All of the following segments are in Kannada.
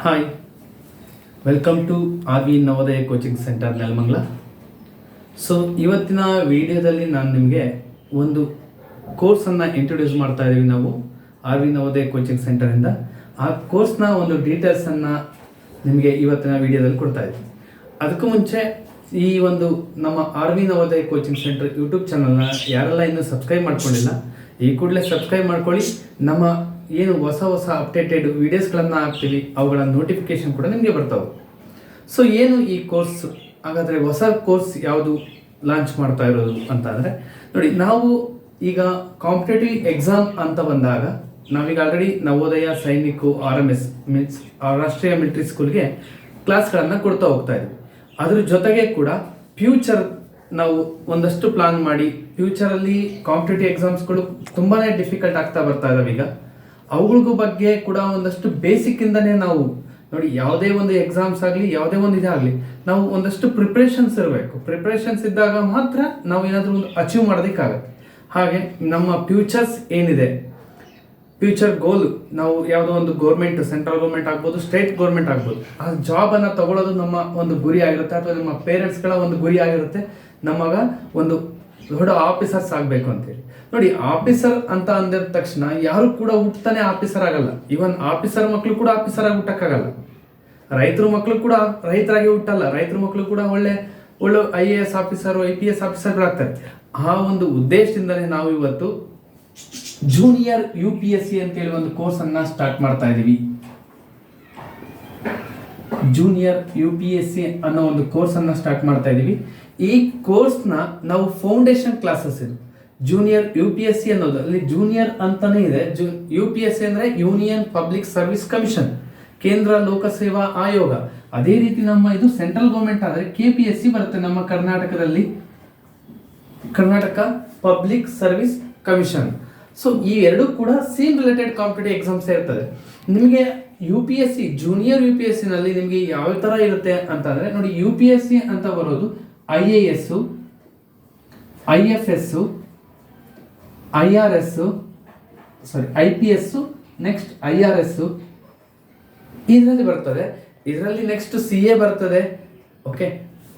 Hi, welcome to R V Navodaya coaching centre Nelamangala. So ಇವತ್ತಿನ ವಿಡಿಯೋದಲ್ಲಿ ನಾನು ನಿಮಗೆ ಒಂದು ಕೋರ್ಸನ್ನು ಇಂಟ್ರೊಡ್ಯೂಸ್ ಮಾಡ್ತಾ ಇದ್ದೀವಿ ನಾವು ಆರ್ ವಿ ನವೋದಯ ಕೋಚಿಂಗ್ ಸೆಂಟರಿಂದ. ಆ ಕೋರ್ಸ್ನ ಒಂದು ಡೀಟೇಲ್ಸನ್ನು ನಿಮಗೆ ಇವತ್ತಿನ ವಿಡಿಯೋದಲ್ಲಿ ಕೊಡ್ತಾ ಇದ್ದೀವಿ. ಅದಕ್ಕೂ ಮುಂಚೆ ಈ ಒಂದು ನಮ್ಮ R V Navodaya coaching centre YouTube ಚಾನಲ್ನ ಯಾರೆಲ್ಲ ಇನ್ನೂ ಸಬ್ಸ್ಕ್ರೈಬ್ ಮಾಡ್ಕೊಂಡಿಲ್ಲ, ಈ ಕೂಡಲೇ ಸಬ್ಸ್ಕ್ರೈಬ್ ಮಾಡ್ಕೊಳ್ಳಿ. ನಮ್ಮ ಏನು ಹೊಸ ಅಪ್ಡೇಟೆಡ್ ವೀಡಿಯೋಸ್ಗಳನ್ನು ಹಾಕ್ತೀವಿ ಅವುಗಳ ನೋಟಿಫಿಕೇಶನ್ ಕೂಡ ನಿಮಗೆ ಬರ್ತಾವೆ. ಸೊ ಏನು ಈ ಕೋರ್ಸ್, ಹಾಗಾದರೆ ಹೊಸ ಕೋರ್ಸ್ ಯಾವುದು ಲಾಂಚ್ ಮಾಡ್ತಾ ಇರೋದು ಅಂತ ಅಂದರೆ ನೋಡಿ, ನಾವು ಈಗ ಕಾಂಪಿಟೇಟಿವ್ ಎಕ್ಸಾಮ್ ಅಂತ ಬಂದಾಗ ನಾವೀಗ already Navodaya, Sainik, RMS means ರಾಷ್ಟ್ರೀಯ ಮಿಲಿಟರಿ ಸ್ಕೂಲ್ಗೆ ಕ್ಲಾಸ್ಗಳನ್ನು ಕೊಡ್ತಾ ಹೋಗ್ತಾ ಇದ್ವಿ. ಅದ್ರ ಜೊತೆಗೆ ಕೂಡ ಫ್ಯೂಚರ್ ನಾವು ಒಂದಷ್ಟು ಪ್ಲಾನ್ ಮಾಡಿ, ಫ್ಯೂಚರಲ್ಲಿ ಕಾಂಪಿಟೇಟಿವ್ ಎಕ್ಸಾಮ್ಸ್ಗಳು ತುಂಬಾ ಡಿಫಿಕಲ್ಟ್ ಆಗ್ತಾ ಬರ್ತಾ ಇದಾವೆ. ಈಗ ಅವುಗಳಿಗೂ ಬಗ್ಗೆ ಕೂಡ ಒಂದಷ್ಟು ಬೇಸಿಕ್ಕಿಂದನೇ ನಾವು ನೋಡಿ, ಯಾವುದೇ ಒಂದು ಎಕ್ಸಾಮ್ಸ್ ಆಗಲಿ, ಯಾವುದೇ ಒಂದು ಇದಾಗಲಿ, ನಾವು ಒಂದಷ್ಟು ಪ್ರಿಪ್ರೇಷನ್ಸ್ ಇರಬೇಕು. ಪ್ರಿಪ್ರೇಷನ್ಸ್ ಇದ್ದಾಗ ಮಾತ್ರ ನಾವು ಏನಾದರೂ ಒಂದು ಅಚೀವ್ ಮಾಡೋದಕ್ಕಾಗತ್ತೆ. ಹಾಗೆ ನಮ್ಮ ಫ್ಯೂಚರ್ಸ್ ಏನಿದೆ, ಫ್ಯೂಚರ್ ಗೋಲ್, ನಾವು ಯಾವುದೋ ಒಂದು ಗೌರ್ಮೆಂಟ್, ಸೆಂಟ್ರಲ್ ಗೌರ್ಮೆಂಟ್ ಆಗ್ಬೋದು, ಸ್ಟೇಟ್ ಗೌರ್ಮೆಂಟ್ ಆಗ್ಬೋದು, ಆ ಜಾಬನ್ನು ತಗೊಳ್ಳೋದು ನಮ್ಮ ಒಂದು ಗುರಿ ಆಗಿರುತ್ತೆ, ಅಥವಾ ನಮ್ಮ ಪೇರೆಂಟ್ಸ್ಗಳ ಒಂದು ಗುರಿ ಆಗಿರುತ್ತೆ. ನಮಗ ಒಂದು ದೊಡ್ಡ ಆಫೀಸರ್ಸ್ ಆಗಬೇಕು ಅಂತೇಳಿ. ನೋಡಿ, ಆಫೀಸರ್ ಅಂತ ಅಂದಿದ ತಕ್ಷಣ ಯಾರು ಕೂಡ ಹುಟ್ಟತಾನೆ ಆಫೀಸರ್ ಆಗಲ್ಲ. ಇವನ್ ಆಫೀಸರ್ ಮಕ್ಕಳು ಕೂಡ ಆಫೀಸರ್ ಆಗಿ ಹುಟ್ಟಕ್ಕಾಗಲ್ಲ. ರೈತರ ಮಕ್ಕಳು ಕೂಡ ರೈತರಾಗಿ ಹುಟ್ಟಲ್ಲ. ರೈತರ ಮಕ್ಕಳು ಕೂಡ ಒಳ್ಳೆ IAS ಆಫೀಸರು, IPS ಆಫೀಸರ್ಗಳಾಗ್ತಾರೆ. ಆ ಒಂದು ಉದ್ದೇಶದಿಂದಲೇ ನಾವು ಇವತ್ತು ಜೂನಿಯರ್ UPSC ಅಂತೇಳಿ ಒಂದು ಕೋರ್ಸ್ ಅನ್ನ ಸ್ಟಾರ್ಟ್ ಮಾಡ್ತಾ ಇದೀವಿ. ಜೂನಿಯರ್ UPSC ಅನ್ನೋ ಒಂದು ಕೋರ್ಸ್ ಅನ್ನ ಸ್ಟಾರ್ಟ್ ಮಾಡ್ತಾ ಇದೀವಿ. ಈ ಕೋರ್ಸ್ನ ನಾವು ಫೌಂಡೇಶನ್ ಕ್ಲಾಸಸ್ ಇದು. ಜೂನಿಯರ್ UPSC ಅನ್ನೋದು ಅಲ್ಲಿ ಜೂನಿಯರ್ ಅಂತಾನೆ ಇದೆ. UPSC ಅಂದ್ರೆ ಯೂನಿಯನ್ ಪಬ್ಲಿಕ್ ಸರ್ವಿಸ್ ಕಮಿಷನ್, ಕೇಂದ್ರ ಲೋಕಸೇವಾ ಆಯೋಗ. ಅದೇ ರೀತಿ ನಮ್ಮ ಇದು ಸೆಂಟ್ರಲ್ ಗೌರ್ಮೆಂಟ್ ಆದರೆ KPSC ಬರುತ್ತೆ ನಮ್ಮ ಕರ್ನಾಟಕದಲ್ಲಿ, Karnataka public service commission. So ಈ ಎರಡು ಕೂಡ ಸೇಮ್ ರಿಲೇಟೆಡ್ ಕಾಂಪಿಟೇಟಿವ್ ಎಕ್ಸಾಮ್ಸ್ ಇರ್ತದೆ. ನಿಮಗೆ UPSC ಜೂನಿಯರ್ UPSC ನಲ್ಲಿ ನಿಮಗೆ ಯಾವ ತರ ಇರುತ್ತೆ ಅಂತಂದ್ರೆ ನೋಡಿ, UPSC ಅಂತ ಬರೋದು IAS, IFS, IPS, next IRS ಇದರಲ್ಲಿ ಬರ್ತದೆ. ಇದರಲ್ಲಿ ನೆಕ್ಸ್ಟ್ CA ಬರ್ತದೆ. ಓಕೆ,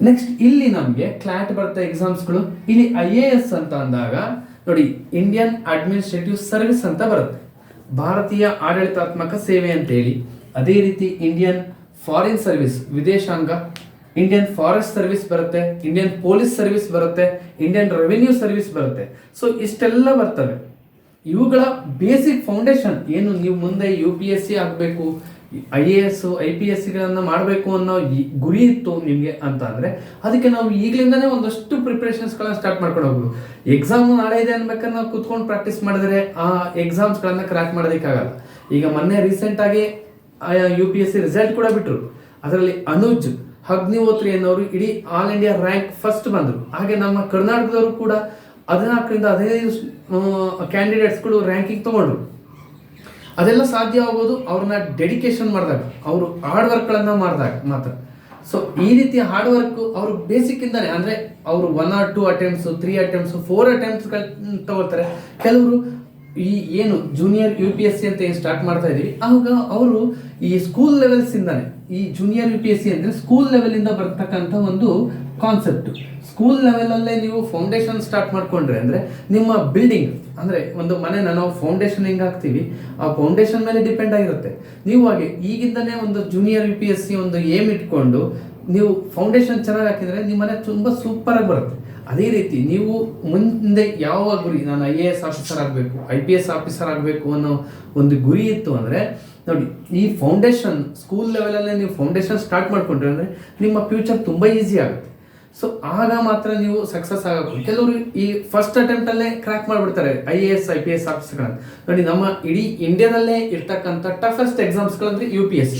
ನೆಕ್ಸ್ಟ್ ಇಲ್ಲಿ ನಮಗೆ ಕ್ಲಾಟ್ ಬರ್ತದೆ ಎಕ್ಸಾಮ್ಸ್ಗಳು. ಇಲ್ಲಿ IAS ಅಂತ ಅಂದಾಗ ನೋಡಿ, ಇಂಡಿಯನ್ ಅಡ್ಮಿನಿಸ್ಟ್ರೇಟಿವ್ ಸರ್ವಿಸ್ ಅಂತ ಬರುತ್ತೆ, ಭಾರತೀಯ ಆಡಳಿತಾತ್ಮಕ ಸೇವೆ ಅಂತ ಹೇಳಿ. ಅದೇ ರೀತಿ ಇಂಡಿಯನ್ ಫಾರಿನ್ ಸರ್ವಿಸ್, ವಿದೇಶಾಂಗ, ಇಂಡಿಯನ್ ಫಾರೆಸ್ಟ್ ಸರ್ವಿಸ್ ಬರುತ್ತೆ, ಇಂಡಿಯನ್ ಪೊಲೀಸ್ ಸರ್ವಿಸ್ ಬರುತ್ತೆ, ಇಂಡಿಯನ್ ರೆವಿನ್ಯೂ ಸರ್ವಿಸ್ ಬರುತ್ತೆ. ಸೊ ಇಷ್ಟೆಲ್ಲ ಬರ್ತವೆ. ಇವುಗಳ ಬೇಸಿಕ್ ಫೌಂಡೇಶನ್ ಏನು, ನೀವು ಮುಂದೆ UPSC ಆಗಬೇಕು, IAS, IPSCಗಳನ್ನು ಮಾಡಬೇಕು ಅನ್ನೋ ಗುರಿ ಇತ್ತು ನಿಮಗೆ ಅಂತ ಅಂದರೆ ಅದಕ್ಕೆ ನಾವು ಈಗಲಿಂದನೇ ಒಂದಷ್ಟು ಪ್ರಿಪ್ರೇಷನ್ಸ್ಗಳನ್ನ ಸ್ಟಾರ್ಟ್ ಮಾಡ್ಕೊಂಡು ಹೋಗ್ಬೋದು. ಎಕ್ಸಾಮ್ ನಾಳೆ ಇದೆ ಅನ್ಬೇಕಾದ್ರೆ ನಾವು ಕೂತ್ಕೊಂಡು ಪ್ರಾಕ್ಟೀಸ್ ಮಾಡಿದ್ರೆ ಆ ಎಕ್ಸಾಮ್ಸ್ಗಳನ್ನು ಕ್ರ್ಯಾಕ್ ಮಾಡೋದಕ್ಕಾಗಲ್ಲ. ಈಗ ಮೊನ್ನೆ ರೀಸೆಂಟಾಗಿ UPSC ರಿಸಲ್ಟ್ ಕೂಡ ಬಿಟ್ಟರು. ಅದರಲ್ಲಿ ಅನುಜ್ ಅಗ್ನಿಹೋತ್ರಿ ಅನ್ನೋರು ಇಡೀ ಆಲ್ ಇಂಡಿಯಾ ರ್ಯಾಂಕ್ ಫಸ್ಟ್ ಬಂದರು. ಹಾಗೆ ನಮ್ಮ ಕರ್ನಾಟಕದವರು ಕೂಡ 14ರಿಂದ 15 ಕ್ಯಾಂಡಿಡೇಟ್ಸ್ಗಳು ರ್ಯಾಂಕಿಂಗ್ ತಗೊಂಡ್ರು. ಅದೆಲ್ಲ ಸಾಧ್ಯ ಆಗೋದು ಅವ್ರನ್ನ ಡೆಡಿಕೇಶನ್ ಮಾಡಿದಾಗ, ಅವರು ಹಾರ್ಡ್ ವರ್ಕ್ಗಳನ್ನು ಮಾಡಿದಾಗ ಮಾತ್ರ. ಸೊ ಈ ರೀತಿ ಹಾರ್ಡ್ ವರ್ಕ್ ಅವರು ಬೇಸಿಕ್ ಇಂದಾನೆ, ಅಂದರೆ ಅವರು 1 or 2 attempts, 3 attempts, 4 attempts ತಗೊಳ್ತಾರೆ. ಕೆಲವರು ಈ ಏನು ಜೂನಿಯರ್ UPSC ಅಂತ ಏನು ಸ್ಟಾರ್ಟ್ ಮಾಡ್ತಾ ಇದೀವಿ, ಆವಾಗ ಅವರು ಈ ಸ್ಕೂಲ್ ಲೆವೆಲ್ಸ್ ಇಂದಾನೆ, ಈ ಜೂನಿಯರ್ UPSC ಅಂದ್ರೆ ಸ್ಕೂಲ್ ಲೆವೆಲ್ ಇಂದ ಬರ್ತಕ್ಕಂಥ ಒಂದು ಕಾನ್ಸೆಪ್ಟ್. ಸ್ಕೂಲ್ ಲೆವೆಲ್ ಅಲ್ಲೇ ನೀವು ಫೌಂಡೇಶನ್ ಸ್ಟಾರ್ಟ್ ಮಾಡ್ಕೊಂಡ್ರೆ ಅಂದ್ರೆ ನಿಮ್ಮ ಬಿಲ್ಡಿಂಗ್, ಅಂದ್ರೆ ಒಂದು ಮನೆನ ನಾವು ಫೌಂಡೇಶನ್ ಹೆಂಗ್ ಹಾಕ್ತಿವಿ, ಆ ಫೌಂಡೇಶನ್ ಮೇಲೆ ಡಿಪೆಂಡ್ ಆಗಿರುತ್ತೆ. ನೀವು ಹಾಗೆ ಈಗಿಂದನೇ ಒಂದು ಜೂನಿಯರ್ UPSC ಒಂದು ಏಮ್ ಇಟ್ಕೊಂಡು ನೀವು ಫೌಂಡೇಶನ್ ಚೆನ್ನಾಗಿ ಹಾಕಿದ್ರೆ ನಿಮ್ಮ ಮನೆ ತುಂಬಾ ಸೂಪರ್ ಆಗಿ ಬರುತ್ತೆ. ಅದೇ ರೀತಿ ನೀವು ಮುಂದೆ ಯಾವ ಗುರಿ, ನಾನು IAS ಆಫೀಸರ್ ಆಗಬೇಕು, IPS ಆಫೀಸರ್ ಆಗಬೇಕು ಅನ್ನೋ ಒಂದು ಗುರಿ ಇತ್ತು ಅಂದರೆ ನೋಡಿ, ಈ ಫೌಂಡೇಶನ್ ಸ್ಕೂಲ್ ಲೆವೆಲಲ್ಲೇ ನೀವು ಫೌಂಡೇಶನ್ ಸ್ಟಾರ್ಟ್ ಮಾಡ್ಕೊಂಡ್ರೆ ಅಂದರೆ ನಿಮ್ಮ ಫ್ಯೂಚರ್ ತುಂಬ ಈಸಿ ಆಗುತ್ತೆ. ಸೊ ಆಗ ಮಾತ್ರ ನೀವು ಸಕ್ಸಸ್ ಆಗಬೇಕು. ಕೆಲವರು ಈ ಫಸ್ಟ್ ಅಟೆಂಪ್ಟಲ್ಲೇ ಕ್ರ್ಯಾಕ್ ಮಾಡಿಬಿಡ್ತಾರೆ IAS, IPS ಆಫೀಸರ್ಗಳನ್ನು. ನೋಡಿ, ನಮ್ಮ ಇಡೀ ಇಂಡಿಯಾದಲ್ಲೇ ಇರ್ತಕ್ಕಂಥ ಟಫೆಸ್ಟ್ ಎಕ್ಸಾಮ್ಸ್ಗಳಂದ್ರೆ UPSC.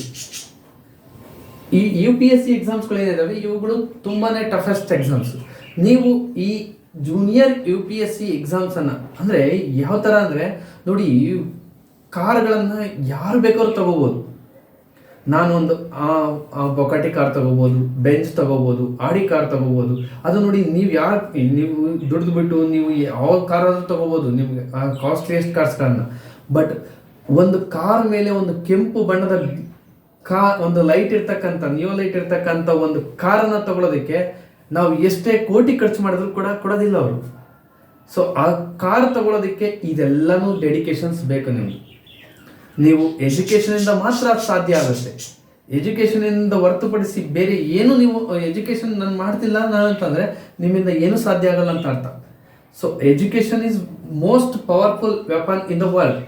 ಈ UPSC ಎಕ್ಸಾಮ್ಸ್ಗಳೇನಿದಾವೆ ಇವುಗಳು ತುಂಬಾನೇ ಟಫೆಸ್ಟ್ ಎಕ್ಸಾಮ್ಸ್. ನೀವು ಈ ಜೂನಿಯರ್ UPSC ಎಕ್ಸಾಮ್ಸನ್ನು ಅಂದರೆ ಯಾವ ಥರ ಅಂದರೆ ನೋಡಿ, ಕಾರ್ಗಳನ್ನು ಯಾರು ಬೇಕಾದ್ರೂ ತಗೋಬೋದು. ನಾನು ಒಂದು ಬೊಕಾಟಿ ಕಾರ್ ತಗೋಬೋದು, ಬೆಂಚ್ ತಗೋಬೋದು, ಆಡಿ ಕಾರ್ ತಗೋಬೋದು. ಅದು ನೋಡಿ, ನೀವು ದುಡ್ದು ಬಿಟ್ಟು ನೀವು ಯಾವ ಕಾರ್ ಆದರೂ ತಗೋಬೋದು, ನಿಮಗೆ ಕಾಸ್ಟ್ಲಿಯೆಸ್ಟ್ ಕಾರ್ಸ್ಗಳನ್ನು. ಬಟ್ ಒಂದು ಕಾರ್ ಮೇಲೆ ಒಂದು ಕೆಂಪು ಬಣ್ಣದ ಒಂದು ಲೈಟ್ ಇರ್ತಕ್ಕಂಥ ನಿಯೋ ಲೈಟ್ ಇರ್ತಕ್ಕಂಥ ಒಂದು ಕಾರನ್ನ ತಗೊಳ್ಳೋದಕ್ಕೆ ನಾವು ಎಷ್ಟೇ ಕೋಟಿ ಖರ್ಚು ಮಾಡಿದ್ರು ಕೂಡ ಕೊಡೋದಿಲ್ಲ ಅವರು. ಸೊ ಆ ಕಾರ್ ತಗೊಳ್ಳೋದಕ್ಕೆ ಇದೆಲ್ಲನೂ ಡೆಡಿಕೇಶನ್ಸ್ ಬೇಕು ನಿಮಗೆ. ನೀವು ಎಜುಕೇಷನಿಂದ ಮಾತ್ರ ಸಾಧ್ಯ ಆಗುತ್ತೆ. ಎಜುಕೇಷನಿಂದ ಹೊರತುಪಡಿಸಿ ಬೇರೆ ಏನು ನೀವು ಎಜುಕೇಷನ್ ನಾನು ಮಾಡ್ತಿಲ್ಲ ಅಂತಂದರೆ ನಿಮ್ಮಿಂದ ಏನು ಸಾಧ್ಯ ಆಗಲ್ಲ ಅಂತ ಅರ್ಥ. So education is most powerful weapon in the world.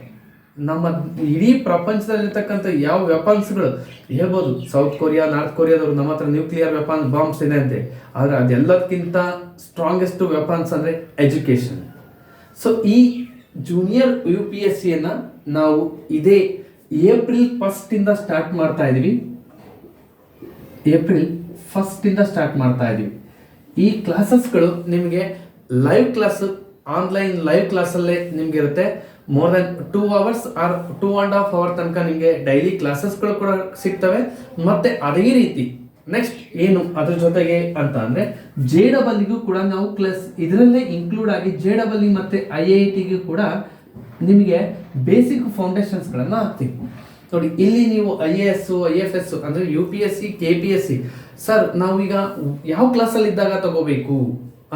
ನಮ್ಮ ಇಡೀ ಪ್ರಪಂಚದಲ್ಲಿರ್ತಕ್ಕಂಥ ಯಾವ ವೆಪನ್ಸ್ಗಳು ಹೇಳ್ಬೋದು, ಸೌತ್ ಕೊರಿಯಾ, ನಾರ್ತ್ ಕೊರಿಯಾದವರು ನಮ್ಮ ಹತ್ರ ನ್ಯೂಕ್ಲಿಯರ್ ವೆಪನ್ ಬಾಂಬ್ಸ್ ಇದೆ ಅಂತೆ, ಆದರೆ ಅದೆಲ್ಲದಕ್ಕಿಂತ ಸ್ಟ್ರಾಂಗೆಸ್ಟ್ ವೆಪನ್ಸ್ ಅಂದರೆ ಎಜುಕೇಷನ್. ಸೊ ಈ ಜೂನಿಯರ್ UPSCಯನ್ನು ನಾವು ಇದೇ ಏಪ್ರಿಲ್ 1 ಸ್ಟಾರ್ಟ್ ಮಾಡ್ತಾ ಇದ್ದೀವಿ. ಏಪ್ರಿಲ್ 1 ಸ್ಟಾರ್ಟ್ ಮಾಡ್ತಾ ಇದ್ದೀವಿ. ಈ ಕ್ಲಾಸಸ್ಗಳು ನಿಮಗೆ ಲೈವ್ ಕ್ಲಾಸ್, ಆನ್ಲೈನ್ ಲೈವ್ ಕ್ಲಾಸಲ್ಲೇ ನಿಮ್ಗೆ ಇರುತ್ತೆ. More than 2 hours or 2.5 hour ತನಕ ನಿಮಗೆ ಡೈಲಿ ಕ್ಲಾಸಸ್ಗಳು ಕೂಡ ಸಿಗ್ತವೆ. ಮತ್ತೆ ಅದೇ ರೀತಿ ನೆಕ್ಸ್ಟ್ ಏನು ಅದ್ರ ಜೊತೆಗೆ ಅಂತ ಅಂದರೆ JEE ಕೂಡ ನಾವು ಕ್ಲಾಸ್ ಇದರಲ್ಲೇ ಇನ್ಕ್ಲೂಡ್ ಆಗಿ JEE ಮತ್ತು IITಗೂ ಕೂಡ ನಿಮಗೆ ಬೇಸಿಕ್ ಫೌಂಡೇಶನ್ಸ್ಗಳನ್ನು ಹಾಕ್ತೀವಿ. ನೋಡಿ, ಇಲ್ಲಿ ನೀವು IAS, IFS ಅಂದರೆ UPSC, KPSC ಸರ್ ನಾವೀಗ ಯಾವ ಕ್ಲಾಸಲ್ಲಿ ಇದ್ದಾಗ ತಗೋಬೇಕು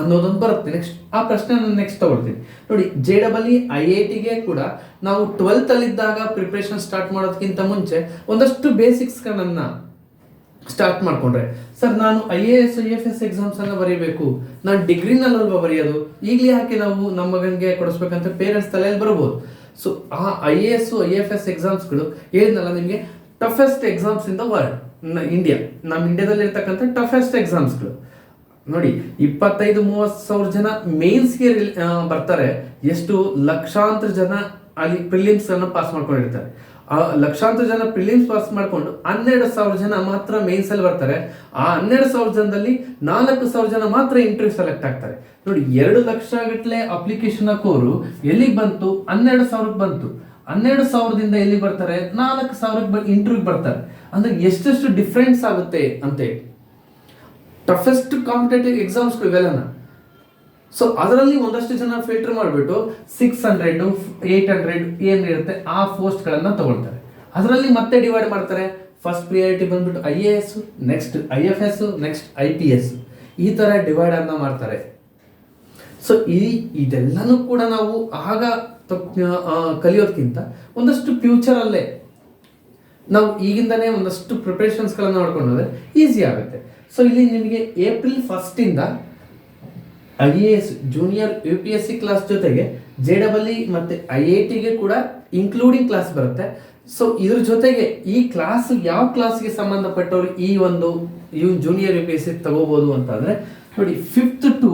ಅನ್ನೋದೊಂದು ಬರುತ್ತೆ. ನೆಕ್ಸ್ಟ್ ಆ ಪ್ರಶ್ನೆ ನಾನು ನೆಕ್ಸ್ಟ್ ತಗೊಳ್ತೀನಿ. ನೋಡಿ, JEE IITಗೆ ಕೂಡ ನಾವು 12th ಅಲ್ಲಿದ್ದಾಗ ಪ್ರಿಪ್ರೇಷನ್ ಸ್ಟಾರ್ಟ್ ಮಾಡೋದಕ್ಕಿಂತ ಮುಂಚೆ ಒಂದಷ್ಟು ಬೇಸಿಕ್ಸ್ಗಳನ್ನು ಸ್ಟಾರ್ಟ್ ಮಾಡಿಕೊಂಡ್ರೆ, ಸರ್ ನಾನು IAS, IFS ಎಕ್ಸಾಮ್ಸನ್ನು ಬರೀಬೇಕು, ನಾನು ಡಿಗ್ರಿನಲ್ಲಲ್ವ ಬರೆಯೋದು, ಈಗಲೇ ಯಾಕೆ ನಾವು ನಮ್ಮ ಮಗನಿಗೆ ಕೊಡಿಸ್ಬೇಕಂತ ಪೇರೆಂಟ್ಸ್ ತಲೆಯಲ್ಲಿ ಬರ್ಬೋದು. ಸೊ ಆ IAS, IFS ಎಕ್ಸಾಮ್ಸ್ಗಳು ಹೇಳಿದ್ನಲ್ಲ ನಿಮಗೆ toughest exams in the world. India, ನಮ್ಮ ಇಂಡಿಯಾದಲ್ಲಿ ಇರ್ತಕ್ಕಂಥ ಟಫೆಸ್ಟ್ ಎಕ್ಸಾಮ್ಸ್ಗಳು. ನೋಡಿ, 25-30 ಸಾವಿರ ಜನ ಮೇನ್ಸ್ಗೆ ಬರ್ತಾರೆ, ಎಷ್ಟು ಲಕ್ಷಾಂತರ ಜನ ಅಲ್ಲಿ ಪ್ರಿಲಿಮ್ಸ್ ಅನ್ನು ಪಾಸ್ ಮಾಡ್ಕೊಂಡಿರ್ತಾರೆ. ಆ ಲಕ್ಷಾಂತರ ಜನ ಪ್ರಿಲಿಮ್ಸ್ ಪಾಸ್ ಮಾಡಿಕೊಂಡು 12,000 ಜನ ಮಾತ್ರ ಮೇನ್ಸ್ ಅಲ್ಲಿ ಬರ್ತಾರೆ. ಆ 12,000 ಜನದಲ್ಲಿ 4,000 ಜನ ಮಾತ್ರ ಇಂಟರ್ವ್ಯೂ ಸೆಲೆಕ್ಟ್ ಆಗ್ತಾರೆ. ನೋಡಿ, 2 ಲಕ್ಷ ಗಟ್ಟಲೆ ಅಪ್ಲಿಕೇಶನ್ ಹಾಕೋರು ಎಲ್ಲಿಗೆ ಬಂತು? 12,000ಕ್ಕೆ ಬಂತು. 12,000ದಿಂದ ಎಲ್ಲಿಗೆ ಬರ್ತಾರೆ? 4,000ಕ್ಕೆ ಇಂಟರ್ವ್ಯೂ ಬರ್ತಾರೆ. ಅಂದ್ರೆ ಎಷ್ಟೆಷ್ಟು ಡಿಫ್ರೆನ್ಸ್ ಆಗುತ್ತೆ ಅಂತೇಳಿ. ಟಫೆಸ್ಟ್ ಕಾಂಪಿಟೇಟಿವ್ ಎಕ್ಸಾಮ್ಸ್ಗಳು ಇವೆಲ್ಲನ. ಸೊ ಅದರಲ್ಲಿ ಒಂದಷ್ಟು ಜನ ಫಿಲ್ಟರ್ ಮಾಡಿಬಿಟ್ಟು 600, 800 ಏನಿರುತ್ತೆ ಆ ಪೋಸ್ಟ್ಗಳನ್ನು ತಗೊಳ್ತಾರೆ. ಅದರಲ್ಲಿ ಮತ್ತೆ ಡಿವೈಡ್ ಮಾಡ್ತಾರೆ. ಫಸ್ಟ್ ಪ್ರಿಯಾರಿಟಿ ಬಂದ್ಬಿಟ್ಟು IAS, next IFS, next IPS, ಈ ಥರ ಡಿವೈಡ್ ಅನ್ನ ಮಾಡ್ತಾರೆ. ಸೊ ಇದೆಲ್ಲನೂ ಕೂಡ ನಾವು ಆಗ ಕಲಿಯೋದಕ್ಕಿಂತ ಒಂದಷ್ಟು ಫ್ಯೂಚರಲ್ಲೇ ನಾವು ಈಗಿಂದನೇ ಒಂದಷ್ಟು ಪ್ರಿಪ್ರೇಷನ್ಸ್ಗಳನ್ನು ಮಾಡ್ಕೊಂಡ್ರೆ ಈಸಿ ಆಗುತ್ತೆ. ಸೊ ಇಲ್ಲಿ ನಿಮಗೆ April 1 IAS junior UPSC class ಜೊತೆಗೆ JEE ಮತ್ತು IITಗೆ ಕೂಡ ಇನ್ಕ್ಲೂಡಿಂಗ್ ಕ್ಲಾಸ್ ಬರುತ್ತೆ. ಸೊ ಇದ್ರ ಜೊತೆಗೆ ಈ ಕ್ಲಾಸ್ ಯಾವ ಕ್ಲಾಸ್ಗೆ ಸಂಬಂಧಪಟ್ಟವರು ಈ ಒಂದು ಜೂನಿಯರ್ UPSC ತಗೋಬಹುದು ಅಂತಂದರೆ, ನೋಡಿ 5th to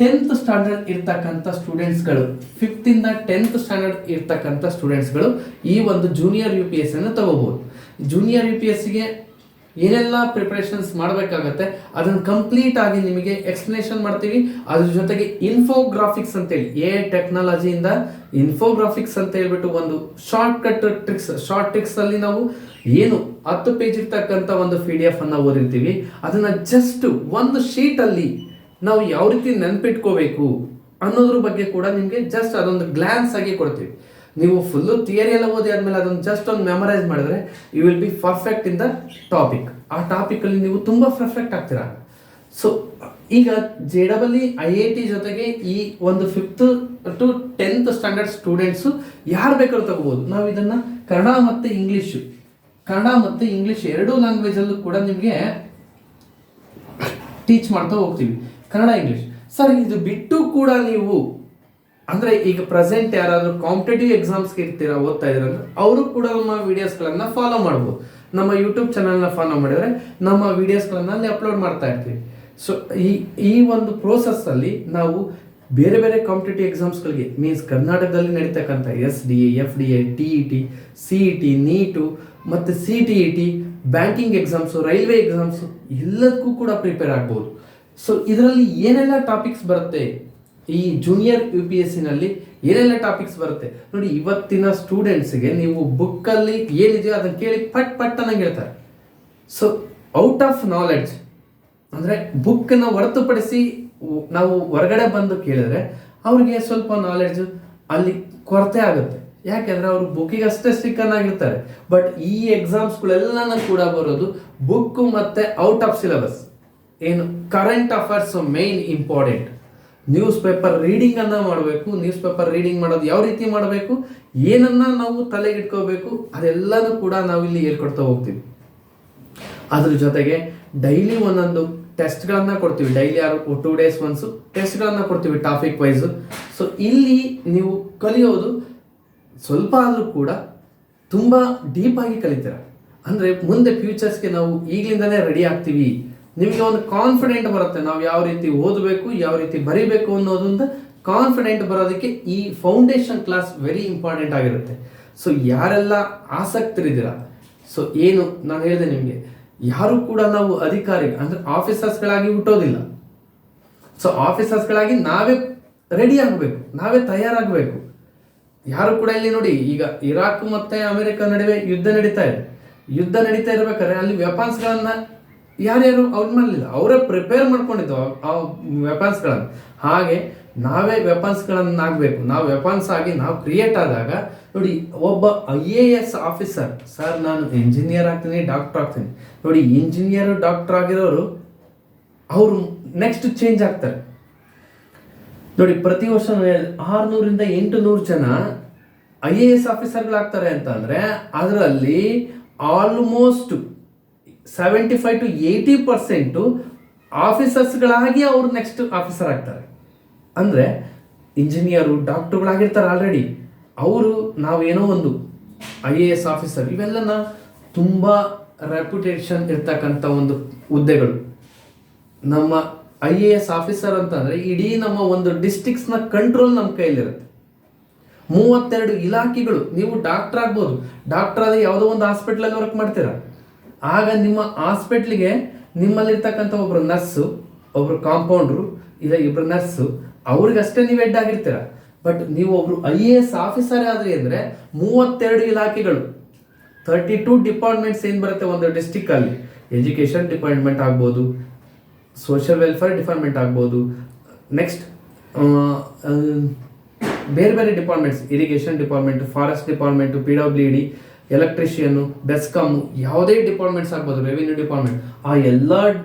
10th ಸ್ಟ್ಯಾಂಡರ್ಡ್ ಇರ್ತಕ್ಕಂಥ ಸ್ಟೂಡೆಂಟ್ಸ್ಗಳು, 5th ಇಂದ 10th ಸ್ಟ್ಯಾಂಡರ್ಡ್ ಇರ್ತಕ್ಕಂಥ ಸ್ಟೂಡೆಂಟ್ಸ್ಗಳು ಈ ಒಂದು ಜೂನಿಯರ್ UPSCಯನ್ನು ತಗೋಬಹುದು. ಜೂನಿಯರ್ UPSCಗೆ ಏನೆಲ್ಲ ಪ್ರಿಪ್ರೇಷನ್ಸ್ ಮಾಡಬೇಕಾಗತ್ತೆ ಅದನ್ನು ಕಂಪ್ಲೀಟ್ ಆಗಿ ನಿಮಗೆ ಎಕ್ಸ್ಪ್ಲನೇಷನ್ ಮಾಡ್ತೀವಿ. ಅದ್ರ ಜೊತೆಗೆ ಇನ್ಫೋಗ್ರಾಫಿಕ್ಸ್ ಅಂತೇಳಿ AI ಟೆಕ್ನಾಲಜಿಯಿಂದ ಇನ್ಫೋಗ್ರಾಫಿಕ್ಸ್ ಅಂತ ಹೇಳ್ಬಿಟ್ಟು ಒಂದು ಶಾರ್ಟ್ ಟ್ರಿಕ್ಸ್ ಅಲ್ಲಿ ನಾವು ಏನು 10 ಪೇಜ್ ಇರ್ತಕ್ಕಂಥ ಒಂದು PDF ಅನ್ನ ಓದಿರ್ತೀವಿ, ಅದನ್ನ ಜಸ್ಟ್ ಒಂದು ಶೀಟ್ ಅಲ್ಲಿ ನಾವು ಯಾವ ರೀತಿ ನೆನಪಿಟ್ಕೋಬೇಕು ಅನ್ನೋದ್ರ ಬಗ್ಗೆ ಕೂಡ ನಿಮಗೆ ಜಸ್ಟ್ ಅದೊಂದು ಗ್ಲಾನ್ಸ್ ಆಗಿ ಕೊಡ್ತೀವಿ. ನೀವು ಫುಲ್ಲು ಥಿಯರಿ ಎಲ್ಲ ಓದಿ ಆದಮೇಲೆ ಅದನ್ನು ಜಸ್ಟ್ ಒಂದು ಮೆಮರೈಸ್ ಮಾಡಿದ್ರೆ you will be perfect in the topic. ಆ ಟಾಪಿಕಲ್ಲಿ ನೀವು ತುಂಬ ಪರ್ಫೆಕ್ಟ್ ಆಗ್ತೀರಾ. ಸೊ ಈಗ JEE IIT ಜೊತೆಗೆ ಈ ಒಂದು 5th to 10th standard students ಯಾರು ಬೇಕಾದ್ರೂ ತಗೋಬೋದು. ನಾವು ಇದನ್ನು ಕನ್ನಡ ಮತ್ತು ಇಂಗ್ಲೀಷ್ ಎರಡೂ ಲ್ಯಾಂಗ್ವೇಜಲ್ಲೂ ಕೂಡ ನಿಮಗೆ ಟೀಚ್ ಮಾಡ್ತಾ ಹೋಗ್ತೀವಿ, ಕನ್ನಡ ಇಂಗ್ಲೀಷ್. ಸರ್ ಇದು ಬಿಟ್ಟು ಕೂಡ ನೀವು ಅಂದರೆ ಈಗ ಪ್ರೆಸೆಂಟ್ ಯಾರಾದರೂ ಕಾಂಪಿಟೇಟಿವ್ ಎಕ್ಸಾಮ್ಸ್ಗೆ ಇರ್ತೀರಾ, ಓದ್ತಾ ಇದ್ದೀರ ಅಂದ್ರೆ ಅವರು ಕೂಡ ನಮ್ಮ ವೀಡಿಯೋಸ್ಗಳನ್ನು ಫಾಲೋ ಮಾಡ್ಬೋದು. ನಮ್ಮ ಯೂಟ್ಯೂಬ್ ಚಾನಲ್ನ ಫಾಲೋ ಮಾಡಿದರೆ ನಮ್ಮ ವೀಡಿಯೋಸ್ಗಳನ್ನು ಅಲ್ಲಿ ಅಪ್ಲೋಡ್ ಮಾಡ್ತಾ ಇರ್ತೀವಿ. ಸೊ ಈ ಒಂದು ಪ್ರೋಸೆಸ್ಸಲ್ಲಿ ನಾವು ಬೇರೆ ಬೇರೆ ಕಾಂಪಿಟೇಟಿವ್ ಎಕ್ಸಾಮ್ಸ್ಗಳಿಗೆ ಮೀನ್ಸ್ ಕರ್ನಾಟಕದಲ್ಲಿ ನಡೀತಕ್ಕಂಥ SDA, FDA, TET, CET, NEET ಮತ್ತು CTET, banking exams, railway exams ಎಲ್ಲದಕ್ಕೂ ಕೂಡ ಪ್ರಿಪೇರ್ ಆಗ್ಬೋದು. ಸೊ ಇದರಲ್ಲಿ ಏನೆಲ್ಲ ಟಾಪಿಕ್ಸ್ ಬರುತ್ತೆ, ಈ ಜೂನಿಯರ್ UPSCನಲ್ಲಿ ಏನೆಲ್ಲ ಟಾಪಿಕ್ಸ್ ಬರುತ್ತೆ ನೋಡಿ. ಇವತ್ತಿನ ಸ್ಟೂಡೆಂಟ್ಸ್ಗೆ ನೀವು ಬುಕ್ಕಲ್ಲಿ ಏನಿದೆಯೋ ಅದನ್ನು ಕೇಳಿ ಪಟ್ ಅನ್ನಂಗೆ ಹೇಳ್ತಾರೆ. ಸೊ ಔಟ್ ಆಫ್ ನಾಲೆಡ್ಜ್ ಅಂದರೆ ಬುಕ್ಕನ್ನು ಹೊರತುಪಡಿಸಿ ನಾವು ಹೊರಗಡೆ ಬಂದು ಕೇಳಿದ್ರೆ ಅವ್ರಿಗೆ ಸ್ವಲ್ಪ ನಾಲೆಡ್ಜ್ ಅಲ್ಲಿ ಕೊರತೆ ಆಗುತ್ತೆ. ಯಾಕೆಂದ್ರೆ ಅವರು ಬುಕ್ಕಿಗೆ ಅಷ್ಟೇ ಸ್ಟಿಕ್ಕನ್ ಆಗಿರ್ತಾರೆ. ಬಟ್ ಈ ಎಕ್ಸಾಮ್ಸ್ಗಳೆಲ್ಲನೂ ಕೂಡ ಬರೋದು ಬುಕ್ ಮತ್ತೆ ಔಟ್ ಆಫ್ ಸಿಲೆಬಸ್. ಏನು current affairs main important. News paper reading ಅನ್ನ ಮಾಡಬೇಕು. ನ್ಯೂಸ್ ಪೇಪರ್ ರೀಡಿಂಗ್ ಮಾಡೋದು ಯಾವ ರೀತಿ ಮಾಡಬೇಕು, ಏನನ್ನ ನಾವು ತಲೆಗಿಟ್ಕೋಬೇಕು, ಅದೆಲ್ಲನೂ ಕೂಡ ನಾವು ಇಲ್ಲಿ ಹೇಳ್ಕೊಡ್ತಾ ಹೋಗ್ತೀವಿ. ಅದ್ರ ಜೊತೆಗೆ ಡೈಲಿ ಒಂದೊಂದು ಟೆಸ್ಟ್ಗಳನ್ನ ಕೊಡ್ತೀವಿ. ಡೈಲಿ 2 days ಒನ್ಸು ಟೆಸ್ಟ್ಗಳನ್ನ ಕೊಡ್ತೀವಿ ಟಾಪಿಕ್ ವೈಸ್. ಸೊ ಇಲ್ಲಿ ನೀವು ಕಲಿಯೋದು ಸ್ವಲ್ಪ ಆದರೂ ಕೂಡ ತುಂಬ ಡೀಪಾಗಿ ಕಲಿತೀರ. ಅಂದರೆ ಮುಂದೆ ಫ್ಯೂಚರ್ಸ್ಗೆ ನಾವು ಈಗಲಿಂದಲೇ ರೆಡಿ ಆಗ್ತೀವಿ. ನಿಮಗೆ ಒಂದು ಕಾನ್ಫಿಡೆಂಟ್ ಬರುತ್ತೆ, ನಾವು ಯಾವ ರೀತಿ ಓದಬೇಕು, ಯಾವ ರೀತಿ ಬರೀಬೇಕು ಅನ್ನೋದೊಂದು ಕಾನ್ಫಿಡೆಂಟ್ ಬರೋದಕ್ಕೆ ಈ ಫೌಂಡೇಶನ್ ಕ್ಲಾಸ್ ವೆರಿ ಇಂಪಾರ್ಟೆಂಟ್ ಆಗಿರುತ್ತೆ. ಸೊ ಯಾರೆಲ್ಲ ಆಸಕ್ತರಿದ್ದೀರಾ, ಸೊ ಏನು ನಾನು ಹೇಳಿದೆ ನಿಮಗೆ, ಯಾರು ಕೂಡ ನಾವು ಅಧಿಕಾರಿ ಅಂದರೆ ಆಫೀಸರ್ಸ್ಗಳಾಗಿ ಹುಟ್ಟೋದಿಲ್ಲ. ಸೊ ಆಫೀಸರ್ಸ್ಗಳಾಗಿ ನಾವೇ ರೆಡಿ ಆಗಬೇಕು, ನಾವೇ ತಯಾರಾಗಬೇಕು. ಯಾರು ಕೂಡ ಇಲ್ಲಿ ನೋಡಿ, ಈಗ ಇರಾಕ್ ಮತ್ತೆ ಅಮೆರಿಕ ನಡುವೆ ಯುದ್ಧ ನಡೀತಾ ಇದೆ. ಯುದ್ಧ ನಡೀತಾ ಇರ್ಬೇಕಾದ್ರೆ ಅಲ್ಲಿ ವೆಪನ್ಸ್ಗಳನ್ನ ಯಾರ್ಯಾರು ಅವ್ರು ಮಾಡಲಿಲ್ಲ, ಅವರೇ ಪ್ರಿಪೇರ್ ಮಾಡ್ಕೊಂಡಿದ್ದು ಆ ವೆಪನ್ಸ್ಗಳನ್ನು. ಹಾಗೆ ನಾವೇ ವೆಪನ್ಸ್ಗಳನ್ನ ಆಗಬೇಕು. ನಾವು ವೆಪನ್ಸ್ ಆಗಿ ನಾವು ಕ್ರಿಯೇಟ್ ಆದಾಗ ನೋಡಿ, ಒಬ್ಬ IAS ಆಫೀಸರ್, ಸರ್ ನಾನು ಇಂಜಿನಿಯರ್ ಆಗ್ತೀನಿ, ಡಾಕ್ಟರ್ ಆಗ್ತೀನಿ. ನೋಡಿ, ಇಂಜಿನಿಯರ್ ಡಾಕ್ಟರ್ ಆಗಿರೋರು ಅವರು ನೆಕ್ಸ್ಟ್ ಚೇಂಜ್ ಆಗ್ತಾರೆ. ನೋಡಿ, ಪ್ರತಿ ವರ್ಷ 600ರಿಂದ 800 ಜನ IAS ಆಫೀಸರ್ಗಳಾಗ್ತಾರೆ ಅಂತ ಅಂದರೆ ಅದರಲ್ಲಿ ಆಲ್ಮೋಸ್ಟ್ 75 to 80% ಆಫೀಸರ್ಸ್ಗಳಾಗಿ ಅವರು ನೆಕ್ಸ್ಟ್ ಆಫೀಸರ್ ಆಗ್ತಾರೆ. ಅಂದರೆ ಇಂಜಿನಿಯರು ಡಾಕ್ಟರ್ಗಳಾಗಿರ್ತಾರೆ ಆಲ್ರೆಡಿ. ಅವರು ನಾವೇನೋ ಒಂದು IAS ಆಫೀಸರ್, ಇವೆಲ್ಲನ ತುಂಬ ರೆಪ್ಯುಟೇಷನ್ ಇರ್ತಕ್ಕಂಥ ಒಂದು ಹುದ್ದೆಗಳು. ನಮ್ಮ IAS ಆಫೀಸರ್ ಅಂತಂದರೆ ಇಡೀ ನಮ್ಮ ಒಂದು ಡಿಸ್ಟ್ರಿಕ್ಟ್ಸ್ನ ಕಂಟ್ರೋಲ್ ನಮ್ಮ ಕೈಲಿರುತ್ತೆ. 32 ಇಲಾಖೆಗಳು. ನೀವು ಡಾಕ್ಟರ್ ಆಗ್ಬೋದು, ಡಾಕ್ಟರ್ ಆದ ಯಾವುದೋ ಒಂದು ಹಾಸ್ಪಿಟ್ಲಲ್ಲಿ ವರ್ಕ್ ಮಾಡ್ತೀರಾ, ಆಗ ನಿಮ್ಮ ಹಾಸ್ಪಿಟ್ಲಿಗೆ ನಿಮ್ಮಲ್ಲಿರ್ತಕ್ಕಂಥ ಒಬ್ರು ನರ್ಸು, ಒಬ್ರು ಕಾಂಪೌಂಡ್ರು, ಇಲ್ಲ ಇಬ್ರು ನರ್ಸು, ಅವ್ರಿಗಷ್ಟೇ ನೀವು ಹೆಡ್ ಆಗಿರ್ತೀರ. ಬಟ್ ನೀವು ಒಬ್ರು IAS ಆಫೀಸರ್ ಆದ್ರಿ ಅಂದರೆ 32 ಇಲಾಖೆಗಳು, 32 ಡಿಪಾರ್ಟ್ಮೆಂಟ್ಸ್ ಏನು ಬರುತ್ತೆ ಒಂದು ಡಿಸ್ಟಿಕ್ ಅಲ್ಲಿ. ಎಜುಕೇಷನ್ ಡಿಪಾರ್ಟ್ಮೆಂಟ್ ಆಗ್ಬೋದು, ಸೋಷಿಯಲ್ ವೆಲ್ಫೇರ್ ಡಿಪಾರ್ಟ್ಮೆಂಟ್ ಆಗ್ಬೋದು, ನೆಕ್ಸ್ಟ್ ಬೇರೆ ಬೇರೆ departments, irrigation department, forest department, PWD, electrician, BESCOM, ಯಾವುದೇ ಡಿಪಾರ್ಟ್ಮೆಂಟ್ಸ್ ಆಗ್ಬೋದು, ರೆವಿನ್ಯೂ ಡಿಪಾರ್ಟ್ಮೆಂಟ್, ಆ ಎಲ್ಲ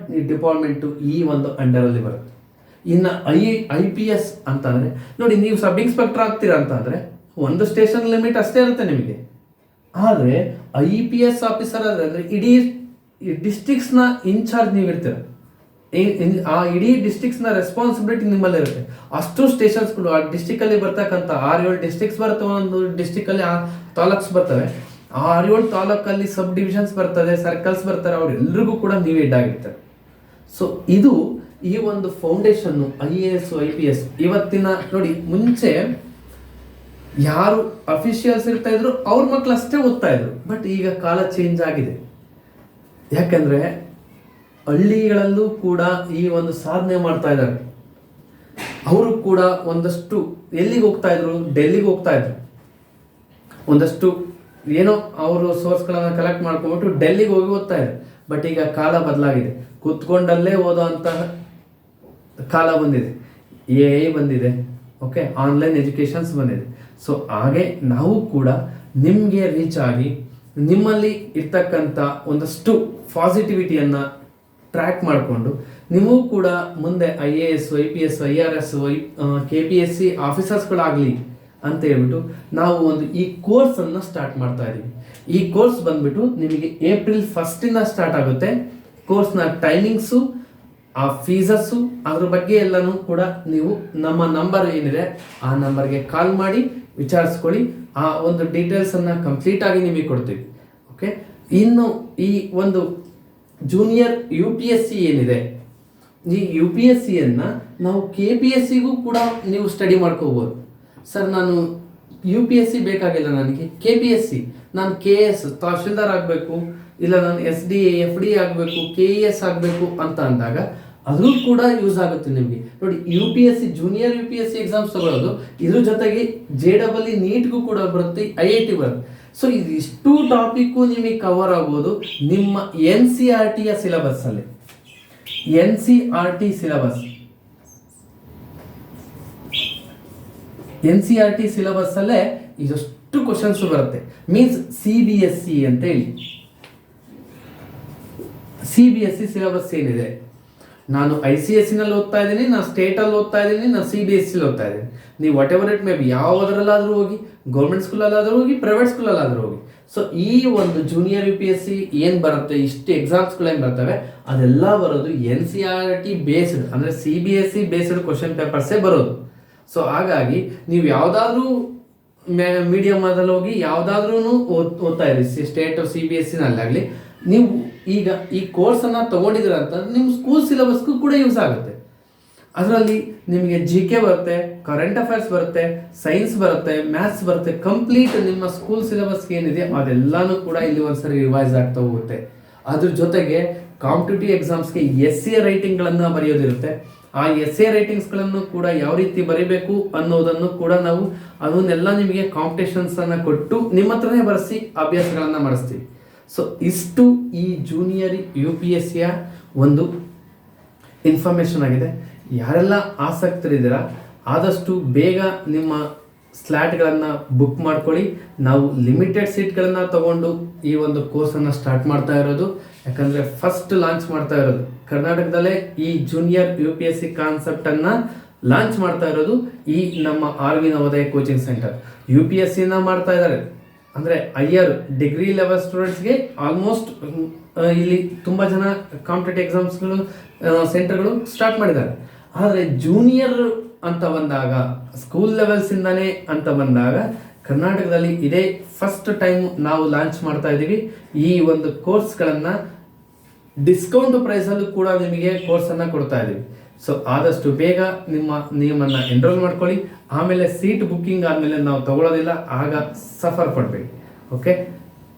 ಡಿಪಾರ್ಟ್ಮೆಂಟು ಈ ಒಂದು ಅಂಡರಲ್ಲಿ ಬರುತ್ತೆ. ಇನ್ನು IPS ಅಂತಂದರೆ ನೋಡಿ, ನೀವು ಸಬ್ ಇನ್ಸ್ಪೆಕ್ಟರ್ ಆಗ್ತೀರಾ ಅಂತಂದರೆ ಒಂದು ಸ್ಟೇಷನ್ ಲಿಮಿಟ್ ಅಷ್ಟೇ ಇರುತ್ತೆ ನಿಮಗೆ. ಆದರೆ IPS ಆಫೀಸರ್ ಅಂದರೆ ಇಡೀ ಡಿಸ್ಟ್ರಿಕ್ಟ್ಸ್ನ ಇನ್ಚಾರ್ಜ್ ನೀವು ಇರ್ತೀರ. ಆ ಇಡೀ ಡಿಸ್ಟ್ರಿಕ್ಟ್ಸ್ನ ರೆಸ್ಪಾನ್ಸಿಬಿಲಿಟಿ ನಿಮ್ಮಲ್ಲಿ ಇರುತ್ತೆ. ಅಷ್ಟು ಸ್ಟೇಷನ್ಸ್ಗಳು ಆ ಡಿಸ್ಟಿಕಲ್ಲಿ ಬರ್ತಕ್ಕಂಥ 6-7 ಡಿಸ್ಟ್ರಿಕ್ಟ್ಸ್ ಬರ್ತವೆ. ಒಂದೊಂದು ಡಿಸ್ಟಿಕಲ್ಲಿ ತಾಲೂಕ್ಸ್ ಬರ್ತವೆ. ಆ 6-7 ತಾಲೂಕಲ್ಲಿ ಸಬ್ ಡಿವಿಷನ್ಸ್ ಬರ್ತದೆ, ಸರ್ಕಲ್ಸ್ ಬರ್ತಾರೆ, ಅವರೆಲ್ಲರಿಗೂ ಕೂಡ ನೀವು ಹೆಡ್ ಆಗಿರ್ತಾರೆ. ಸೊ ಇದು ಈ ಒಂದು ಫೌಂಡೇಶನ್ನು IAS IPS. ಇವತ್ತಿನ ನೋಡಿ, ಮುಂಚೆ ಯಾರು ಅಫಿಷಿಯಲ್ಸ್ ಇರ್ತಾ ಇದ್ರು ಅವ್ರ ಮಕ್ಕಳು ಅಷ್ಟೇ ಓದ್ತಾ ಇದ್ರು. ಬಟ್ ಈಗ ಕಾಲ ಚೇಂಜ್ ಆಗಿದೆ. ಯಾಕಂದ್ರೆ ಹಳ್ಳಿಗಳಲ್ಲೂ ಕೂಡ ಈ ಒಂದು ಸಾಧನೆ ಮಾಡ್ತಾ ಇದ್ದಾರೆ. ಅವರು ಕೂಡ ಒಂದಷ್ಟು ಎಲ್ಲಿಗೆ ಹೋಗ್ತಾ ಇದ್ರು, ಡೆಲ್ಲಿಗೆ ಹೋಗ್ತಾ ಇದ್ರು. ಒಂದಷ್ಟು ಏನೋ ಅವರು ಸೋರ್ಸ್ಗಳನ್ನ ಕಲೆಕ್ಟ್ ಮಾಡ್ಕೊಂಡ್ಬಿಟ್ಟು ಡೆಲ್ಲಿಗೆ ಹೋಗಿ ಓದ್ತಾ ಇದ್ರು. ಬಟ್ ಈಗ ಕಾಲ ಬದಲಾಗಿದೆ. ಕುತ್ಕೊಂಡಲ್ಲೇ ಓದೋ ಅಂತಹ ಕಾಲ ಬಂದಿದೆ. AI ಬಂದಿದೆ, ಓಕೆ, ಆನ್ಲೈನ್ ಎಜುಕೇಷನ್ಸ್ ಬಂದಿದೆ. ಸೊ ಹಾಗೆ ನಾವು ಕೂಡ ನಿಮಗೆ ರೀಚ್ ಆಗಿ ನಿಮ್ಮಲ್ಲಿ ಇರ್ತಕ್ಕಂಥ ಒಂದಷ್ಟು ಪಾಸಿಟಿವಿಟಿಯನ್ನು ಟ್ರ್ಯಾಕ್ ಮಾಡಿಕೊಂಡು ನೀವು ಕೂಡ ಮುಂದೆ IAS IPS IRS KPSC ಆಫೀಸರ್ಸ್ಗಳಾಗಲಿ ಅಂತ ಹೇಳ್ಬಿಟ್ಟು ನಾವು ಒಂದು ಈ ಕೋರ್ಸನ್ನು ಸ್ಟಾರ್ಟ್ ಮಾಡ್ತಾ ಇದ್ದೀವಿ. ಈ ಕೋರ್ಸ್ ಬಂದ್ಬಿಟ್ಟು ನಿಮಗೆ April 1st ಸ್ಟಾರ್ಟ್ ಆಗುತ್ತೆ. ಕೋರ್ಸ್ನ ಟೈಮಿಂಗ್ಸು, ಆ ಫೀಸಸ್ಸು, ಅದ್ರ ಬಗ್ಗೆ ಎಲ್ಲನೂ ಕೂಡ ನೀವು ನಮ್ಮ ನಂಬರ್ ಏನಿದೆ ಆ ನಂಬರ್ಗೆ ಕಾಲ್ ಮಾಡಿ ವಿಚಾರಿಸ್ಕೊಳ್ಳಿ. ಆ ಒಂದು ಡೀಟೇಲ್ಸನ್ನು ಕಂಪ್ಲೀಟಾಗಿ ನಿಮಗೆ ಕೊಡ್ತೀವಿ. ಓಕೆ, ಇನ್ನು ಈ ಒಂದು ಜೂನಿಯರ್ UPSC ಏನಿದೆ, ಈ UPSCಯನ್ನು ನಾವು KPSCಗೂ ಕೂಡ ನೀವು ಸ್ಟಡಿ ಮಾಡ್ಕೋಬೋದು. ಸರ್ ನಾನು UPSC ಬೇಕಾಗಿಲ್ಲ, ನನಗೆ KPSC, ನಾನು KS ತಹಶೀಲ್ದಾರ್ ಆಗಬೇಕು, ಇಲ್ಲ ನಾನು SD FD ಆಗಬೇಕು, KES ಆಗಬೇಕು ಅಂತ ಅಂದಾಗ ಅದು ಕೂಡ ಯೂಸ್ ಆಗುತ್ತೆ ನಿಮಗೆ. ನೋಡಿ, UPSC ಜೂನಿಯರ್ UPSC ಎಕ್ಸಾಮ್ಸ್ ತಗೊಳ್ಳೋದು, ಇದ್ರ ಜೊತೆಗೆ JEE ನೀಟ್ಗೂ ಕೂಡ ಬರುತ್ತೆ, IIT ಬರುತ್ತೆ. ಸೊ ಇದಿಷ್ಟು ಟಾಪಿಕ್ಕು ನಿಮಗೆ ಕವರ್ ಆಗ್ಬೋದು ನಿಮ್ಮ NCERT ಸಿಲೆಬಸ್ ಅಲ್ಲಿ. NCERT ಸಿಲೆಬಸ್ ಅಲ್ಲೇ ಇದಷ್ಟು ಅಷ್ಟು ಕ್ವಶನ್ಸ್ ಬರುತ್ತೆ. ಮೀನ್ಸ್ CBSE ಅಂತ ಹೇಳಿ, CBSE ಸಿಲೆಬಸ್ ಏನಿದೆ, ನಾನು ICSE ನಲ್ಲಿ ಓದ್ತಾ ಇದ್ದೀನಿ, ನಾನು ಸ್ಟೇಟಲ್ಲಿ ಓದ್ತಾ ಇದ್ದೀನಿ, ನಾನು CBSE ಓದ್ತಾ ಇದ್ದೀನಿ. ನೀವು whatever it may be ಯಾವುದರಲ್ಲಾದರೂ ಹೋಗಿ, ಗೌರ್ಮೆಂಟ್ ಸ್ಕೂಲಲ್ಲಾದರೂ ಹೋಗಿ, ಪ್ರೈವೇಟ್ ಸ್ಕೂಲಲ್ಲಾದರೂ ಹೋಗಿ. ಸೊ ಈ ಒಂದು ಜೂನಿಯರ್ UPSC ಏನು ಬರುತ್ತೆ, ಇಷ್ಟು ಎಕ್ಸಾಮ್ಸ್ಗಳು ಏನು ಬರ್ತವೆ, ಅದೆಲ್ಲ ಬರೋದು NCERT ಬೇಸ್ಡ್, ಅಂದರೆ CBSE ಬೇಸ್ಡ್ ಕ್ವಶನ್ ಪೇಪರ್ಸೇ ಬರೋದು. ಸೊ ಹಾಗಾಗಿ ನೀವು ಯಾವುದಾದ್ರೂ ಮೀಡಿಯಮಲ್ಲಿ ಹೋಗಿ ಯಾವುದಾದ್ರೂ ಓದ್ತಾ ಇರಿ, ಸ್ಟೇಟ್ CBSE ನಲ್ಲಾಗಲಿ, ನೀವು ಈಗ ಈ ಕೋರ್ಸನ್ನು ತೊಗೊಂಡಿದ್ದೀರ ಅಂತ ನಿಮ್ಮ ಸ್ಕೂಲ್ ಸಿಲೆಬಸ್ಗೂ ಕೂಡ ಯೂಸ್ ಆಗುತ್ತೆ. ಅದರಲ್ಲಿ ನಿಮಗೆ GK ಬರುತ್ತೆ, ಕರೆಂಟ್ ಅಫೇರ್ಸ್ ಬರುತ್ತೆ, ಸೈನ್ಸ್ ಬರುತ್ತೆ, ಮ್ಯಾಥ್ಸ್ ಬರುತ್ತೆ. ಕಂಪ್ಲೀಟ್ ನಿಮ್ಮ ಸ್ಕೂಲ್ ಸಿಲೆಬಸ್ ಏನಿದೆ ಅದೆಲ್ಲನೂ ಕೂಡ ಇಲ್ಲಿ ಒಂದ್ಸರಿ ರಿವೈಸ್ ಆಗ್ತಾ ಹೋಗುತ್ತೆ. ಅದ್ರ ಜೊತೆಗೆ ಕಾಂಪಿಟೇಟಿವ್ ಎಕ್ಸಾಮ್ಸ್ಗೆ essay ರೈಟಿಂಗ್ಗಳನ್ನು ಬರೆಯೋದಿರುತ್ತೆ. ಆ essay ರೈಟಿಂಗ್ಸ್ಗಳನ್ನು ಕೂಡ ಯಾವ ರೀತಿ ಬರೀಬೇಕು ಅನ್ನೋದನ್ನು ಕೂಡ ನಾವು ಅದನ್ನೆಲ್ಲ ನಿಮಗೆ ಕಾಂಪಿಟೇಷನ್ಸನ್ನು ಕೊಟ್ಟು ನಿಮ್ಮ ಹತ್ರನೇ ಬರೆಸಿ ಅಭ್ಯಾಸಗಳನ್ನು ಮಾಡಿಸ್ತೀವಿ. ಸೊ ಇಷ್ಟು ಈ ಜೂನಿಯರ್ UPSCಯ ಒಂದು ಇನ್ಫಾರ್ಮೇಷನ್ ಆಗಿದೆ. ಯಾರೆಲ್ಲ ಆಸಕ್ತರಿದ್ದೀರಾ ಆದಷ್ಟು ಬೇಗ ನಿಮ್ಮ ಸ್ಲಾಟ್ಗಳನ್ನು ಬುಕ್ ಮಾಡ್ಕೊಳ್ಳಿ. ನಾವು ಲಿಮಿಟೆಡ್ ಸೀಟ್ಗಳನ್ನು ತಗೊಂಡು ಈ ಒಂದು ಕೋರ್ಸನ್ನು ಸ್ಟಾರ್ಟ್ ಮಾಡ್ತಾ ಇರೋದು. ಯಾಕಂದರೆ ಫಸ್ಟ್ ಲಾಂಚ್ ಮಾಡ್ತಾ ಇರೋದು ಕರ್ನಾಟಕದಲ್ಲೇ ಈ ಜೂನಿಯರ್ UPSC ಕಾನ್ಸೆಪ್ಟನ್ನು ಲಾಂಚ್ ಮಾಡ್ತಾ ಇರೋದು ಈ ನಮ್ಮ RV ನವೋದಯ ಕೋಚಿಂಗ್ ಸೆಂಟರ್. UPSCನ ಮಾಡ್ತಾ ಇದ್ದಾರೆ, ಅಂದರೆ ಹೈಯರ್ ಡಿಗ್ರಿ ಲೆವೆಲ್ ಸ್ಟೂಡೆಂಟ್ಸ್ಗೆ ಆಲ್ಮೋಸ್ಟ್ ಇಲ್ಲಿ ತುಂಬ ಜನ ಕಾಂಪಿಟೇಟಿವ್ ಎಕ್ಸಾಮ್ಸ್ಗಳು ಸೆಂಟರ್ಗಳು ಸ್ಟಾರ್ಟ್ ಮಾಡಿದ್ದಾರೆ. ಆದರೆ ಜೂನಿಯರ್ ಅಂತ ಬಂದಾಗ, ಸ್ಕೂಲ್ ಲೆವೆಲ್ಸಿಂದನೇ ಅಂತ ಬಂದಾಗ ಕರ್ನಾಟಕದಲ್ಲಿ ಇದೇ ಫಸ್ಟ್ ಟೈಮ್ ನಾವು ಲಾಂಚ್ ಮಾಡ್ತಾ ಇದ್ದೀವಿ. ಈ ಒಂದು ಕೋರ್ಸ್ಗಳನ್ನು ಡಿಸ್ಕೌಂಟ್ ಪ್ರೈಸಲ್ಲೂ ಕೂಡ ನಿಮಗೆ ಕೋರ್ಸನ್ನು ಕೊಡ್ತಾ ಇದ್ದೀವಿ. ಸೊ ಆದಷ್ಟು ಬೇಗ ನಿಮ್ಮನ್ನು ಎನ್ರೋಲ್ ಮಾಡ್ಕೊಳ್ಳಿ. ಆಮೇಲೆ ಸೀಟ್ ಬುಕ್ಕಿಂಗ್ ಆದಮೇಲೆ ನಾವು ತಗೊಳ್ಳೋದಿಲ್ಲ, ಆಗ ಸಫರ್ ಪಡಬೇಡಿ. ಓಕೆ,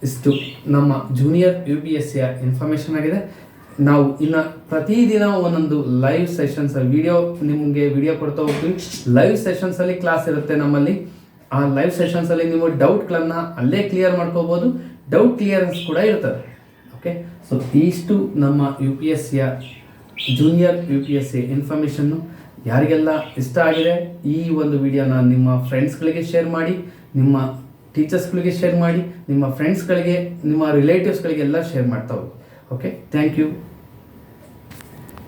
ಇಷ್ಟು ನಮ್ಮ ಜೂನಿಯರ್ UPSCಯ ಇನ್ಫಾರ್ಮೇಷನ್ ಆಗಿದೆ. ನಾವು ಇನ್ನು ಪ್ರತಿದಿನ ಒಂದೊಂದು ಲೈವ್ ಸೆಷನ್ಸ್ ನಿಮಗೆ ವಿಡಿಯೋ ಕೊಡ್ತಾ ಹೋಗ್ತೀವಿ. ಲೈವ್ ಸೆಷನ್ಸಲ್ಲಿ ಕ್ಲಾಸ್ ಇರುತ್ತೆ ನಮ್ಮಲ್ಲಿ. ಆ ಲೈವ್ ಸೆಷನ್ಸಲ್ಲಿ ನೀವು ಡೌಟ್ಗಳನ್ನು ಅಲ್ಲೇ ಕ್ಲಿಯರ್ ಮಾಡ್ಕೋಬೋದು, ಡೌಟ್ ಕ್ಲಿಯರೆನ್ಸ್ ಕೂಡ ಇರ್ತದೆ. ಓಕೆ, ಸೊ ಇಷ್ಟು ನಮ್ಮ UPSCಯ ಜೂನಿಯರ್ UPSC ಇನ್ಫಾರ್ಮೇಷನ್ನು. ಯಾರಿಗೆಲ್ಲ ಇಷ್ಟ ಆಗಿದೆ ಈ ಒಂದು ವಿಡಿಯೋನ ನಿಮ್ಮ ಫ್ರೆಂಡ್ಸ್ಗಳಿಗೆ ಶೇರ್ ಮಾಡಿ, ನಿಮ್ಮ ಟೀಚರ್ಸ್ಗಳಿಗೆ ಶೇರ್ ಮಾಡಿ, ನಿಮ್ಮ ಫ್ರೆಂಡ್ಸ್ಗಳಿಗೆ, ನಿಮ್ಮ ರಿಲೇಟಿವ್ಸ್ಗಳಿಗೆಲ್ಲ ಶೇರ್ ಮಾಡ್ತಾ ಹೋಗಿ. Okay, thank you.